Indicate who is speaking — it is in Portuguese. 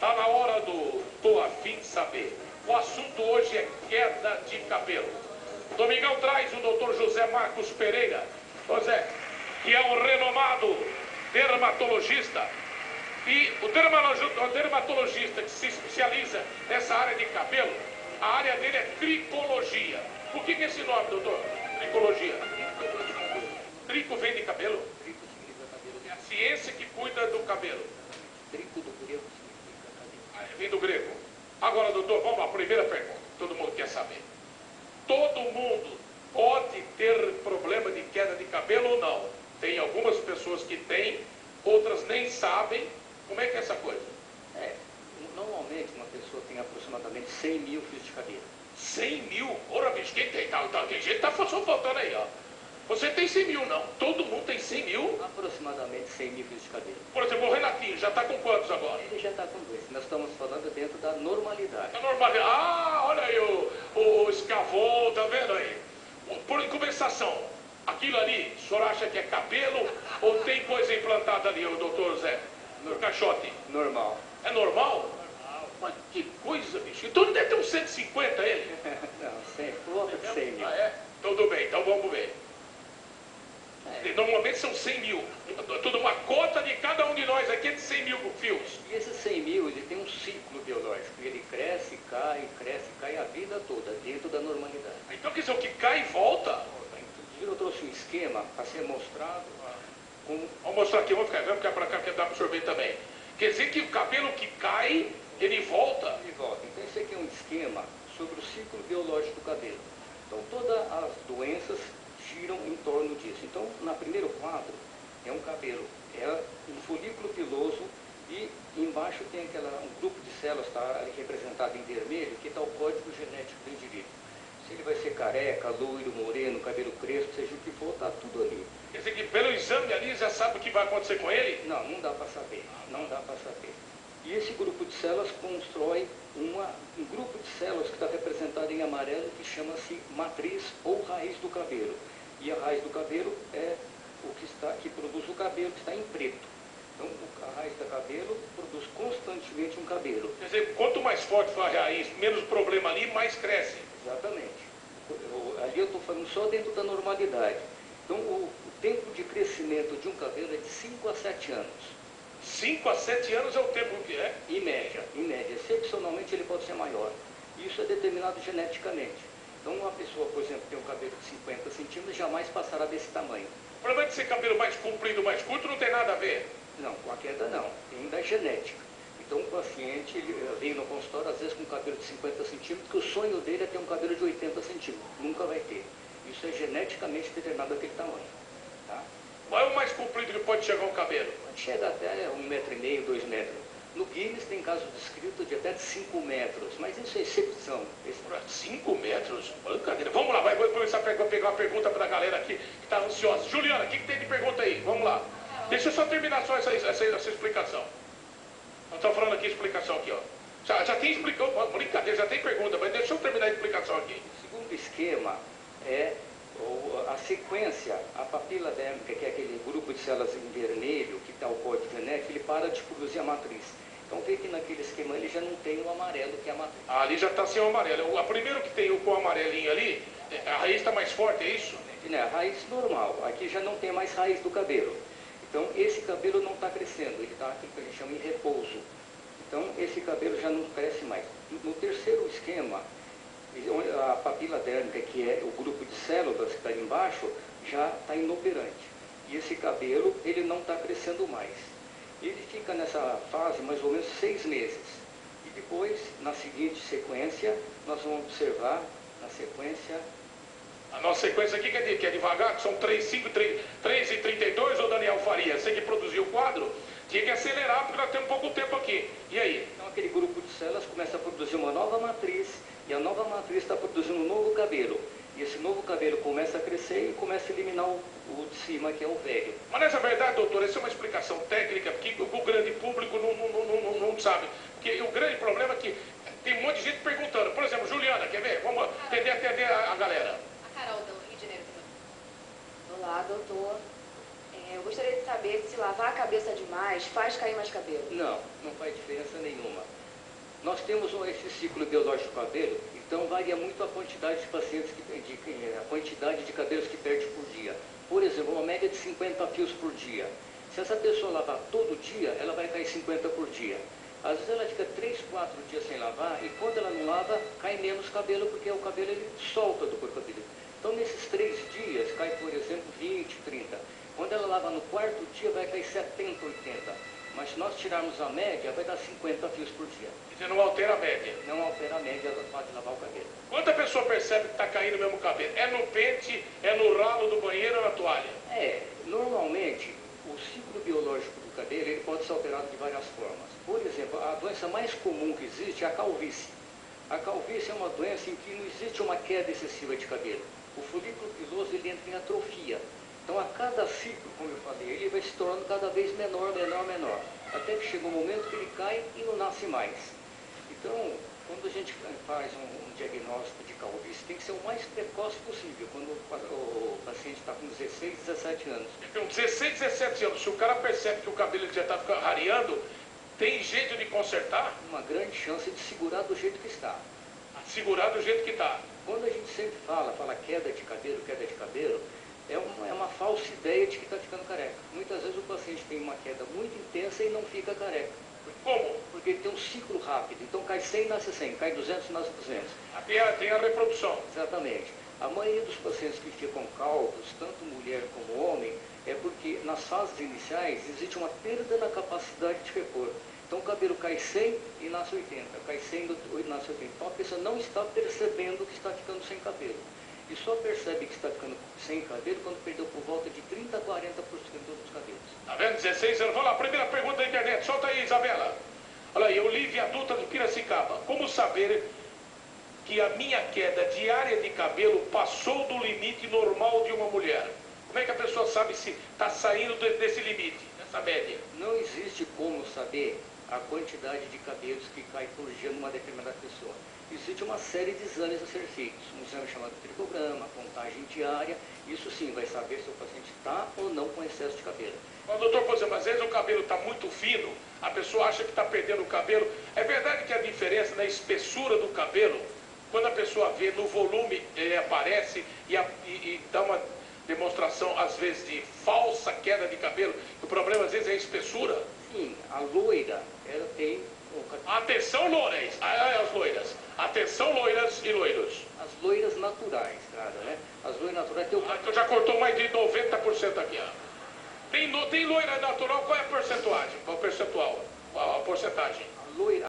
Speaker 1: Tá na hora do Tô Afim de Saber. O assunto hoje é queda de cabelo. O Domingão traz o Dr. José Marcos Pereira, José, que é um renomado dermatologista. E o dermatologista que se especializa nessa área de cabelo, a área dele é tricologia. Por que é esse nome, doutor? Tricologia. Trico vem de cabelo?
Speaker 2: Trico significa cabelo.
Speaker 1: É a ciência que cuida do cabelo.
Speaker 2: Trico do grego significa cabelo.
Speaker 1: Vem do grego. Agora, doutor, vamos lá, primeira pergunta. Todo mundo quer saber. Todo mundo pode ter problema de queda de cabelo ou não? Tem algumas pessoas que têm, outras nem sabem. Como é que é essa coisa?
Speaker 2: Normalmente uma pessoa tem aproximadamente 100 mil fios de cabelo.
Speaker 1: 100 mil? Ora, bicho, quem tem? Tem gente que tá só faltando aí, ó. Você tem 100 mil, não? Todo mundo tem 100 mil?
Speaker 2: Aproximadamente 100 mil fios de cabelo.
Speaker 1: Por exemplo, o Renatinho já está com quantos agora?
Speaker 2: Ele já está com 2. Nós estamos falando dentro da normalidade.
Speaker 1: É normal. Ah, olha aí o escavô, tá vendo aí? Por compensação, aquilo ali, o senhor acha que é cabelo ou tem coisa implantada ali, o doutor Zé? No caixote?
Speaker 2: Normal.
Speaker 1: É normal? Mas que coisa, bicho. Então não deve ter uns 150 ele?
Speaker 2: Não, 100, por volta de 100 mil.
Speaker 1: Ah, é? Tudo bem, então vamos ver. Normalmente são 100 mil. Toda uma cota de cada um de nós aqui é de 100 mil fios.
Speaker 2: E esses 100 mil, ele tem um ciclo biológico. Ele cresce, cai a vida toda, dentro da normalidade.
Speaker 1: Então quer dizer, o que cai e volta?
Speaker 2: Inclusive eu trouxe um esquema para ser mostrado.
Speaker 1: Vamos mostrar aqui, vamos ficar para cá, porque dá para absorver também. Quer dizer que o cabelo que cai, ele volta?
Speaker 2: Ele volta. Então esse aqui é um esquema sobre o ciclo biológico do cabelo. Então todas as doenças giram em torno disso. Então, no primeiro quadro, é um cabelo, é um folículo piloso e embaixo tem um grupo de células, está representado em vermelho, que está o código genético do indivíduo. Se ele vai ser careca, loiro, moreno, cabelo crespo, seja o que for, está tudo ali.
Speaker 1: Quer dizer que pelo exame ali já sabe o que vai acontecer com ele?
Speaker 2: Não, não dá para saber, não dá para saber. E esse grupo de células constrói um grupo de células que está representado em amarelo, que chama-se matriz ou raiz do cabelo. E a raiz do cabelo é o que produz o cabelo, que está em preto. Então, a raiz do cabelo produz constantemente um cabelo.
Speaker 1: Quer dizer, quanto mais forte for a raiz, menos problema ali, mais cresce.
Speaker 2: Exatamente. Ali eu estou falando só dentro da normalidade. Então, o tempo de crescimento de um cabelo é de 5 a 7 anos.
Speaker 1: 5 a 7 anos é o tempo que é?
Speaker 2: Em média. Excepcionalmente ele pode ser maior. Isso é determinado geneticamente. Então, uma pessoa, por exemplo, tem um cabelo de 50 centímetros, jamais passará desse tamanho.
Speaker 1: O problema de ser cabelo mais comprido, mais curto, não tem nada a ver?
Speaker 2: Não, com a queda não. Tem da genética. Então, o paciente ele vem no consultório, às vezes, com um cabelo de 50 centímetros, que o sonho dele é ter um cabelo de 80 centímetros. Nunca vai ter. Isso é geneticamente determinado daquele tamanho. Tá?
Speaker 1: Qual é o mais comprido que pode chegar um cabelo?
Speaker 2: Pode chegar até 1,5 metro, 2 metros. No Guinness tem casos descritos de até 5 metros, mas isso é exceção.
Speaker 1: 5 metros? Brincadeira. Vamos lá, vou começar a pegar uma pergunta para a galera aqui que está ansiosa. Juliana, o que tem de pergunta aí? Vamos lá. Deixa eu só terminar só essa explicação. Nós estamos falando aqui explicação aqui, ó. Já tem explicação, brincadeira, já tem pergunta, mas deixa eu terminar a explicação aqui.
Speaker 2: O segundo esquema é a sequência, a papila dérmica, que é aquele grupo de células em vermelho, que está o código genético, ele para de produzir a matriz. Então vê que naquele esquema ele já não tem o amarelo, que é a matriz.
Speaker 1: Ali já está sem o amarelo. O primeiro que tem o com o amarelinho ali, a raiz está mais forte, é isso?
Speaker 2: A raiz normal, aqui já não tem mais raiz do cabelo. Então esse cabelo não está crescendo, ele está aquilo que a gente chama em repouso. Então esse cabelo já não cresce mais. No terceiro esquema, a papila dérmica, que é o grupo de células que está ali embaixo, já está inoperante. E esse cabelo, ele não está crescendo mais. Ele fica nessa fase mais ou menos 6 meses. E depois, na seguinte sequência, nós vamos observar, na sequência...
Speaker 1: A nossa sequência aqui que é devagar, que são 3 e 32, ô Daniel Faria, você que produziu o quadro, tinha que acelerar porque nós temos pouco tempo aqui. E aí?
Speaker 2: Então aquele grupo de células começa a produzir uma nova matriz, e a nova matriz está produzindo um novo cabelo. E esse novo cabelo começa a crescer e começa a eliminar o de cima, que é o velho.
Speaker 1: Mas nessa verdade, doutor, essa é uma explicação técnica que o grande público não sabe. Porque o grande problema é que tem um monte de gente perguntando. Por exemplo, Juliana, quer ver? Vamos atender a galera.
Speaker 3: A Carol do Rio de Janeiro também. Olá, doutor. Eu gostaria de saber se lavar a cabeça demais faz cair mais cabelo.
Speaker 2: Não, não faz diferença nenhuma. Nós temos esse ciclo biológico do cabelo, então varia muito a quantidade de pacientes, a quantidade de cabelos que perde por dia. Por exemplo, uma média de 50 fios por dia. Se essa pessoa lavar todo dia, ela vai cair 50 por dia. Às vezes ela fica 3, 4 dias sem lavar e quando ela não lava, cai menos cabelo, porque o cabelo ele solta do couro cabeludo. Então nesses 3 dias, cai por exemplo 20, 30. Quando ela lava no quarto dia, vai cair 70, 80. Mas se nós tirarmos a média, vai dar 50 fios por dia.
Speaker 1: Você não altera a média.
Speaker 2: Não altera a média, ela pode lavar o cabelo.
Speaker 1: Quando a pessoa percebe que está caindo mesmo o cabelo? É no pente, é no ralo do banheiro ou na toalha?
Speaker 2: Normalmente, o ciclo biológico do cabelo ele pode ser alterado de várias formas. Por exemplo, a doença mais comum que existe é a calvície. A calvície é uma doença em que não existe uma queda excessiva de cabelo. O folículo piloso ele entra em atrofia. Então, a cada ciclo, como eu falei, ele vai se tornando cada vez menor, menor, menor. Até que chega um momento que ele cai e não nasce mais. Então, quando a gente faz um diagnóstico de calvície, tem que ser o mais precoce possível, quando o paciente está com 16, 17 anos.
Speaker 1: Com 16, 17 anos, se o cara percebe que o cabelo já está rareando, tem jeito de consertar?
Speaker 2: Uma grande chance de segurar do jeito que está.
Speaker 1: Segurar do jeito que está.
Speaker 2: Quando a gente sempre fala queda de cabelo, é uma falsa ideia de que está ficando careca. Muitas vezes o paciente tem uma queda muito intensa e não fica careca.
Speaker 1: Como?
Speaker 2: Porque ele tem um ciclo rápido. Então cai 100, nasce 100, cai 200, nasce 200.
Speaker 1: Tem a reprodução.
Speaker 2: Exatamente. A maioria dos pacientes que ficam calvos, tanto mulher como homem, é porque nas fases iniciais existe uma perda na capacidade de repor. Então o cabelo cai 100 e nasce 80, cai 100 e nasce 80. Então a pessoa não está percebendo que está ficando sem cabelo. E só percebe que está ficando sem cabelo quando perdeu por volta de 30 a 40% dos cabelos.
Speaker 1: Tá vendo? 16 anos. Vamos lá, primeira pergunta da internet. Solta aí, Isabela. Olha aí, Olívia Adulta de Piracicaba. Como saber que a minha queda diária de cabelo passou do limite normal de uma mulher? Como é que a pessoa sabe se está saindo desse limite, dessa média?
Speaker 2: Não existe como saber a quantidade de cabelos que cai por dia numa determinada pessoa. Existe uma série de exames a ser feitos, um exame chamado tricograma, contagem diária, isso sim vai saber se o paciente está ou não com excesso de cabelo.
Speaker 1: Mas, doutor, por exemplo, às vezes o cabelo está muito fino, a pessoa acha que está perdendo o cabelo. É verdade que a diferença na espessura do cabelo, quando a pessoa vê no volume, ele aparece e dá uma demonstração, às vezes, de falsa queda de cabelo, o problema às vezes é a espessura?
Speaker 2: Sim, a loira, ela tem...
Speaker 1: Atenção, loiras, as loiras. Atenção, loiras e loiros.
Speaker 2: As loiras naturais, cara, né? As loiras naturais tem o...
Speaker 1: Então já cortou mais de 90% aqui, ó. Tem loira natural, qual é a porcentagem? Qual é o percentual? Qual a porcentagem?
Speaker 2: A loira...